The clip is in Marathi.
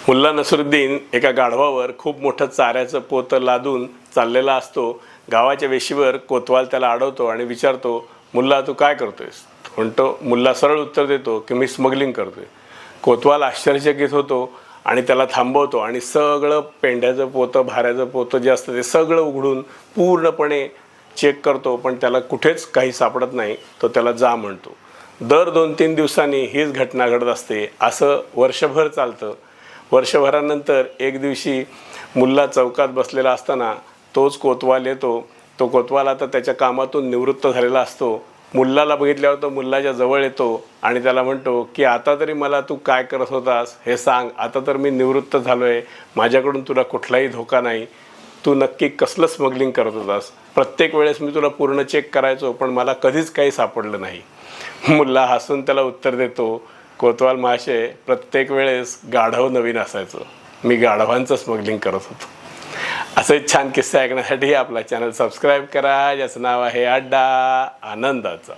मुल्ला नसरुद्दीन एका गाढवावर खूप मोठं चाऱ्याचं पोतं लादून चाललेला असतो. गावाच्या वेशीवर कोतवाल त्याला अडवतो आणि विचारतो, मुल्ला तू काय करतोयस? म्हणतो मुल्ला सरळ उत्तर देतो की मी स्मगलिंग करतोय. कोतवाल आश्चर्यचकित होतो आणि त्याला थांबवतो आणि सगळं पेंड्याचं पोतं भाऱ्याचं पोतं जे असतं ते सगळं उघडून पूर्णपणे चेक करतो, पण त्याला कुठेच काही सापडत नाही. तो त्याला जा म्हणतो. दर 2-3 दिवसांनी हीच घटना घडत असते. असं वर्षभर चालतं. वर्षभरानंतर एक दिवशी मुल्ला चौकात बसलेला असताना तोच कोतवाल येतो. तो कोतवाल आता त्याच्या कामातून निवृत्त झालेला असतो. मुल्लाला बघितल्यावर तो मुल्लाच्या जवळ येतो आणि त्याला म्हणतो की आता तरी मला तू काय करत होतास हे सांग. आता तर मी निवृत्त झालो आहे, माझ्याकडून तुला कुठलाही धोका नाही. तू नक्की कसलं स्मगलिंग करत होतास? प्रत्येक वेळेस मी तुला पूर्ण चेक करायचो, पण मला कधीच काही सापडलं नाही. मुल्ला हसून त्याला उत्तर देतो, कोतवाल महाशय, प्रत्येक वेळेस गाढव नवीन असायचं, मी गाढवांचं स्मगलिंग करत होतो. असे छान किस्से ऐकण्यासाठी आपला चॅनल सबस्क्राईब करा, ज्याचं नाव आहे अड्डा आनंदाचा.